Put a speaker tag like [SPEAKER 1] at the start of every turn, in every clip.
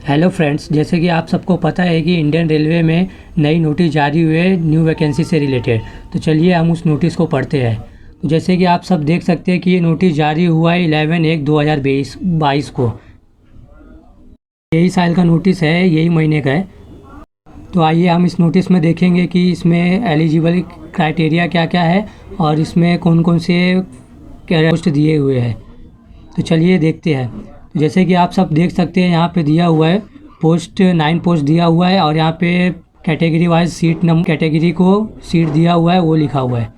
[SPEAKER 1] Hello friends, जैसे कि आप सबको पता है कि इंडियन रेलवे में नई नोटिस जारी हुए न्यू वैकेंसी से रिलेटेड। तो चलिए हम उस नोटिस को पढ़ते हैं। तो जैसे कि आप सब देख सकते हैं कि ये नोटिस जारी हुआ है 11/1/2022 को। यही साल का नोटिस है, यही महीने का है। तो आइए हम इस नोटिस में देखेंगे कि इसमें एलिजिबल क्राइटेरिया क्या क्या है और इसमें कौन कौन से पोस्ट दिए हुए हैं। तो चलिए देखते हैं। तो जैसे कि आप सब देख सकते हैं यहाँ पे दिया हुआ है पोस्ट 9 पोस्ट दिया हुआ है और यहाँ पे category wise seat number category को सीट दिया हुआ है वो लिखा हुआ है।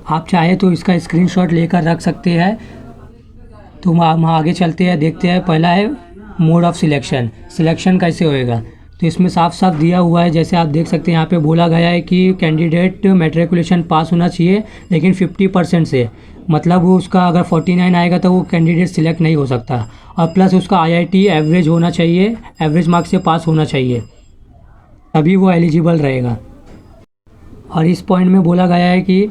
[SPEAKER 1] आप चाहे तो इसका स्क्रीनशॉट लेकर रख सकते हैं। तो हम आगे चलते हैं, देखते हैं। पहला है मोड ऑफ सिलेक्शन कैसे होएगा। तो इसमें साफ साफ दिया हुआ है, जैसे आप देख सकते हैं यहाँ पे बोला गया है कि कैंडिडेट मैट्रिकुलेशन पास होना चाहिए लेकिन 50% से, मतलब वो उसका अगर 49 आएगा तो वो कैंडिडेट सिलेक्ट नहीं हो सकता। और प्लस उसका IIT एवरेज होना चाहिए, एवरेज मार्क्स से पास होना चाहिए, तभी वो एलिजिबल रहेगा। और इस पॉइंट में बोला गया है कि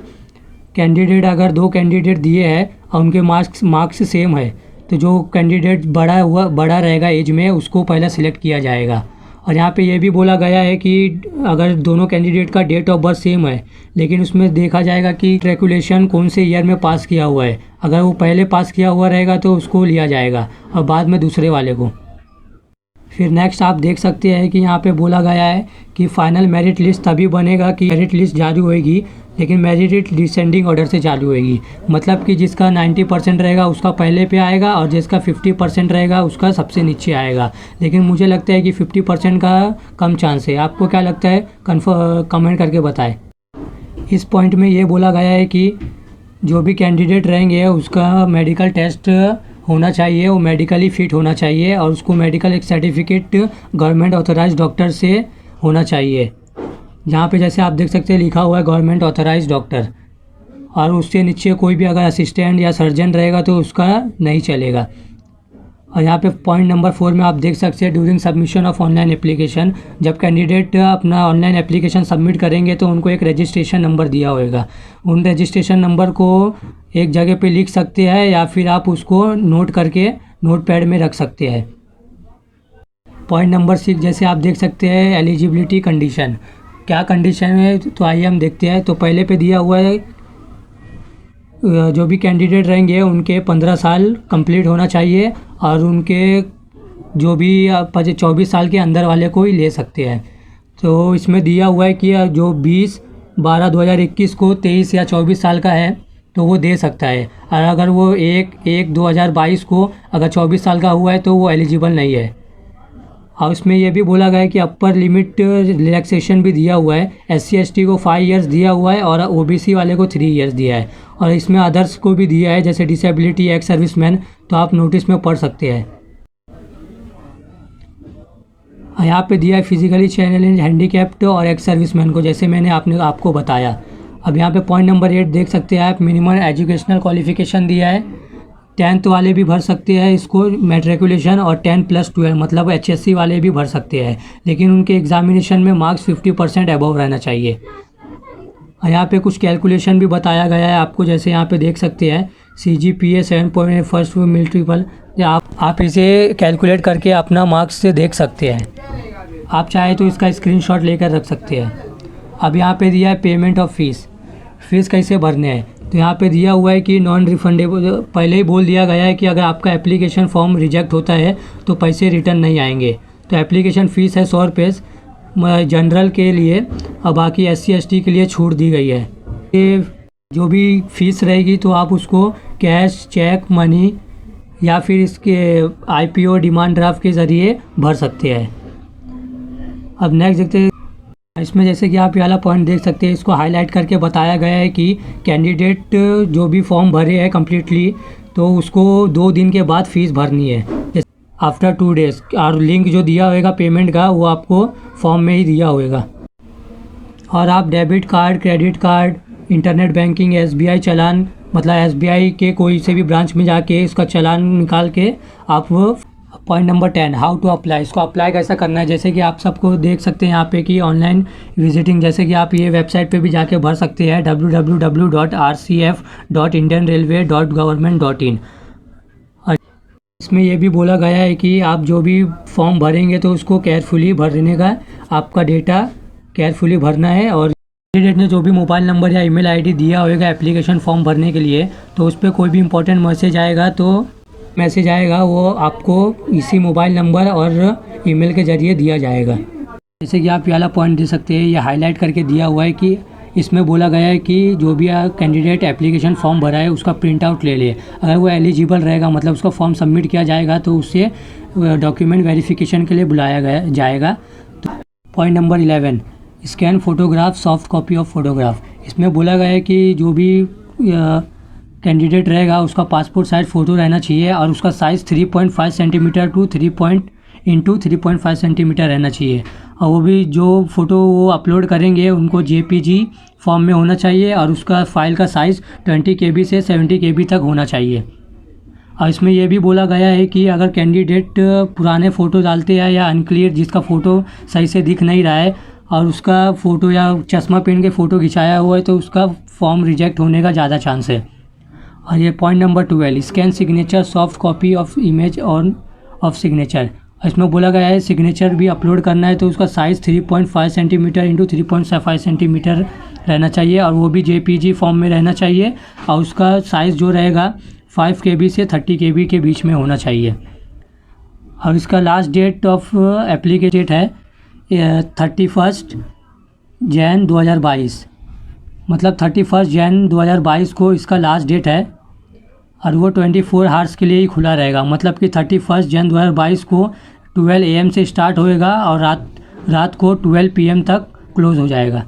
[SPEAKER 1] कैंडिडेट अगर 2 कैंडिडेट दिए हैं और उनके मार्क्स सेम है तो जो कैंडिडेट बड़ा रहेगा एज में उसको पहला सिलेक्ट किया जाएगा। और यहाँ पे ये भी बोला गया है कि अगर दोनों कैंडिडेट का डेट ऑफ बर्थ सेम है लेकिन उसमें देखा जाएगा कि मैट्रिकुलेशन कौन से ईयर में पास किया हुआ है। अगर वो पहले पास किया हुआ रहेगा तो उसको लिया जाएगा और बाद में दूसरे वाले को। फिर नेक्स्ट आप देख सकते हैं कि यहाँ पे बोला गया है कि फाइनल मेरिट लिस्ट तभी बनेगा कि मेरिट लिस्ट जारी होएगी, लेकिन मेरिट डिसेंडिंग ऑर्डर से चालू होएगी। मतलब कि जिसका 90% रहेगा उसका पहले पे आएगा और जिसका 50% रहेगा उसका सबसे नीचे आएगा। लेकिन मुझे लगता है कि 50% का कम चांस है। आपको क्या लगता है, कमेंट करके बताएं। इस पॉइंट में ये बोला गया है कि जो भी कैंडिडेट रहेंगे उसका मेडिकल टेस्ट होना चाहिए, वो मेडिकली फिट होना चाहिए और उसको मेडिकल एक सर्टिफिकेट गवर्नमेंट ऑथराइज डॉक्टर से होना चाहिए। जहाँ पे जैसे आप देख सकते हैं लिखा हुआ है गवर्नमेंट ऑथराइज डॉक्टर, और उससे नीचे कोई भी अगर असिस्टेंट या सर्जन रहेगा तो उसका नहीं चलेगा। और यहाँ पे पॉइंट नंबर 4 में आप देख सकते हैं during submission of online application, जब कैंडिडेट अपना ऑनलाइन एप्लीकेशन सबमिट करेंगे तो उनको एक रजिस्ट्रेशन नंबर दिया होगा। उन रजिस्ट्रेशन नंबर को एक जगह पे लिख सकते हैं या फिर आप उसको नोट करके नोटपैड में रख सकते हैं। पॉइंट नंबर 6 जैसे आप देख सकते हैं एलिजिबिलिटी कंडीशन, क्या कंडीशन है तो आइए हम देखते हैं। तो पहले पे दिया हुआ है जो भी कैंडिडेट रहेंगे उनके 15 साल कंप्लीट होना चाहिए और उनके जो भी 24 साल के अंदर वाले को ही ले सकते हैं। तो इसमें दिया हुआ है कि जो 20/12/2021 को 23 या 24 साल का है तो वो दे सकता है, और अगर वो 1/1/2022 को अगर 24 साल का हुआ है तो वो एलिजिबल नहीं है। और उसमें यह भी बोला गया है कि अपर लिमिट रिलैक्सेशन भी दिया हुआ है। SC ST को 5 इयर्स दिया हुआ है और OBC वाले को 3 इयर्स दिया है, और इसमें अदर्स को भी दिया है जैसे डिसेबिलिटी, एक्स सर्विसमैन। तो आप नोटिस में पढ़ सकते हैं। यहाँ पे दिया है फिजिकली चैलेंज, हैंडीकैप्ड और एक्स सर्विसमैन को, जैसे मैंने आपको बताया। अब यहाँ पे पॉइंट नंबर 8 देख सकते हैं आप, मिनिमम एजुकेशनल क्वालिफिकेशन दिया है। 10th वाले भी भर सकते हैं इसको मैट्रिकुलेशन, और 10+12 मतलब HSC वाले भी भर सकते हैं, लेकिन उनके एग्जामिनेशन में मार्क्स 50% अबव रहना चाहिए। और यहाँ पे कुछ कैलकुलेशन भी बताया गया है आपको, जैसे यहाँ पे देख सकते हैं CGPA 7 फर्स्ट मिलिट्री पर। आप इसे कैलकुलेट करके अपना मार्क्स से देख सकते हैं। आप चाहे तो इसका स्क्रीनशॉट लेकर रख सकते हैं। अब यहाँ पे दिया है पेमेंट ऑफ फीस कैसे भरने हैं। तो यहाँ पे दिया हुआ है कि नॉन रिफंडेबल, पहले ही बोल दिया गया है कि अगर आपका एप्लीकेशन फॉर्म रिजेक्ट होता है तो पैसे रिटर्न नहीं आएंगे। तो एप्लीकेशन फ़ीस है 100 रुपये जनरल के लिए, और बाकी SC ST के लिए छूट दी गई है। ये जो भी फीस रहेगी तो आप उसको कैश, चेक, मनी या फिर इसके IPO डिमांड ड्राफ्ट के ज़रिए भर सकते हैं। अब नेक्स्ट देखते हैं। इसमें जैसे कि आप ये वाला पॉइंट देख सकते हैं, इसको हाईलाइट करके बताया गया है कि कैंडिडेट जो भी फॉर्म भरे हैं कम्प्लीटली तो उसको 2 दिन के बाद फ़ीस भरनी है, आफ्टर 2 डेज़। और लिंक जो दिया होगा पेमेंट का वो आपको फॉर्म में ही दिया होगा। और आप debit card, credit card, internet banking, SBI चालान, मतलब SBI के कोई से भी ब्रांच में जाके इसका चालान निकाल के आप वो। Point number 10 how to apply, इसको अप्लाई कैसा करना है। जैसे कि आप सबको देख सकते हैं यहाँ पे कि ऑनलाइन विजिटिंग, जैसे कि आप ये वेबसाइट पे भी जाके भर सकते हैं www.rcf.indianrailway.government.in। और इसमें ये भी बोला गया है कि आप जो भी फॉर्म भरेंगे तो उसको केयरफुली भरने का, आपका डेटा केयरफुली भरना है। और कैंडिडेट ने जो भी मोबाइल नंबर या ईमेल आईडी दिया होगा एप्लीकेशन फॉर्म भरने के लिए, तो उस पर कोई भी इंपॉर्टेंट मैसेज आएगा तो मैसेज आएगा वो आपको इसी मोबाइल नंबर और ईमेल के ज़रिए दिया जाएगा। जैसे कि आप ये वाला पॉइंट दे सकते हैं, ये हाईलाइट करके दिया हुआ है कि इसमें बोला गया है कि जो भी कैंडिडेट एप्लीकेशन फॉर्म भरा है उसका प्रिंट आउट ले ले। अगर वो एलिजिबल रहेगा, मतलब उसका फॉर्म सबमिट किया जाएगा, तो उससे डॉक्यूमेंट वेरिफिकेशन के लिए बुलाया जाएगा। तो point number 11, scan photograph soft copy of photograph. इसमें बोला गया है कि जो भी कैंडिडेट रहेगा उसका पासपोर्ट साइज फ़ोटो रहना चाहिए और उसका साइज़ 3.5 सेंटीमीटर टू 3.5 सेंटीमीटर रहना चाहिए। और वो भी जो फ़ोटो वो अपलोड करेंगे उनको JPG फॉर्म में होना चाहिए और उसका फ़ाइल का साइज़ 20 KB से 70 KB तक होना चाहिए। और इसमें यह भी बोला गया है कि अगर कैंडिडेट पुराने फ़ोटो डालते हैं या अनक्लियर, जिसका फ़ोटो सही से दिख नहीं रहा है और उसका फ़ोटो या चश्मा पहन के फ़ोटो खिंचाया हुआ है, तो उसका फॉर्म रिजेक्ट होने का ज़्यादा चांस है। और ये point number 12, scan signature soft copy of image of signature. इसमें बोला गया है सिग्नेचर भी अपलोड करना है तो उसका साइज़ 3.5 सेंटीमीटर इंटू 3.5 सेंटीमीटर रहना चाहिए और वो भी JPG फॉर्म में रहना चाहिए और उसका साइज़ जो रहेगा 5 KB से 30 KB के बीच में होना चाहिए। और इसका last date of application date है 31 जनवरी 2022, मतलब 31 जनवरी 2022 को इसका लास्ट डेट है और वो 24 आवर्स के लिए ही खुला रहेगा। मतलब कि 31 जनवरी 2022 को 12 AM से स्टार्ट होएगा और रात को 12 PM तक क्लोज़ हो जाएगा।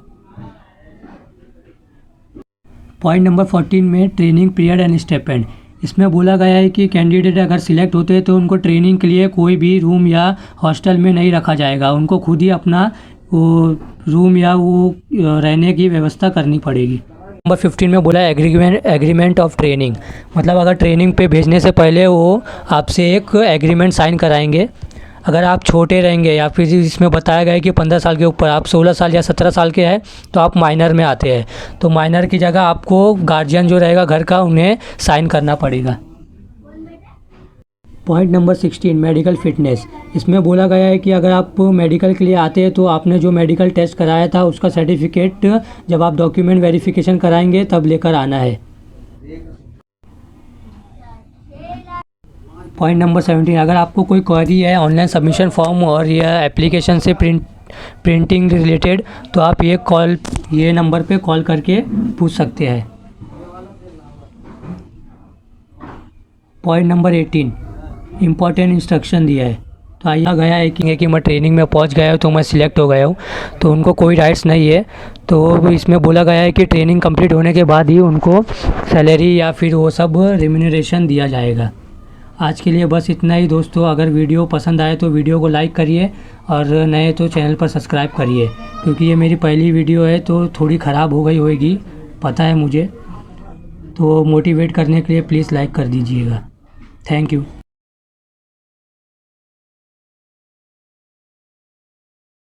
[SPEAKER 1] पॉइंट नंबर 14 में ट्रेनिंग पीरियड एंड स्टाइपेंड। इसमें बोला गया है कि कैंडिडेट अगर सिलेक्ट होते हैं तो उनको ट्रेनिंग के लिए कोई भी रूम या हॉस्टल में नहीं रखा जाएगा, उनको खुद ही अपना वो रूम या वो रहने की व्यवस्था करनी पड़ेगी। नंबर 15 में बोला एग्रीमेंट ऑफ ट्रेनिंग, मतलब अगर ट्रेनिंग पे भेजने से पहले वो आपसे एक एग्रीमेंट साइन कराएंगे। अगर आप छोटे रहेंगे या फिर इसमें बताया गया है कि 15 साल के ऊपर, आप 16 साल या 17 साल के हैं तो आप माइनर में आते हैं, तो माइनर की जगह आपको गार्जियन जो रहेगा घर का उन्हें साइन करना पड़ेगा। Point number 16, medical fitness. इसमें बोला गया है कि अगर आप मेडिकल के लिए आते हैं तो आपने जो मेडिकल टेस्ट कराया था उसका सर्टिफिकेट जब आप डॉक्यूमेंट वेरिफिकेशन कराएंगे तब लेकर आना है। पॉइंट नंबर 17, अगर आपको कोई क्वेरी है ऑनलाइन सबमिशन फॉर्म और या एप्लीकेशन से प्रिंटिंग रिलेटेड तो आप ये नंबर पे कॉल करके पूछ सकते हैं। पॉइंट नंबर 18, इम्पॉर्टेंट इंस्ट्रक्शन दिया है। तो आया गया है कि मैं ट्रेनिंग में पहुंच गया हूँ तो मैं सिलेक्ट हो गया हूँ, तो उनको कोई राइट्स नहीं है। तो इसमें बोला गया है कि ट्रेनिंग कंप्लीट होने के बाद ही उनको सैलरी या फिर वो सब रिम्यूनरेशन दिया जाएगा। आज के लिए बस इतना ही दोस्तों। अगर वीडियो पसंद आए तो वीडियो को लाइक करिए और नए तो चैनल पर सब्सक्राइब करिए, क्योंकि ये मेरी पहली वीडियो है तो थोड़ी ख़राब हो गई होगी, पता है मुझे। तो मोटिवेट करने के लिए प्लीज़ लाइक कर दीजिएगा। Thank you.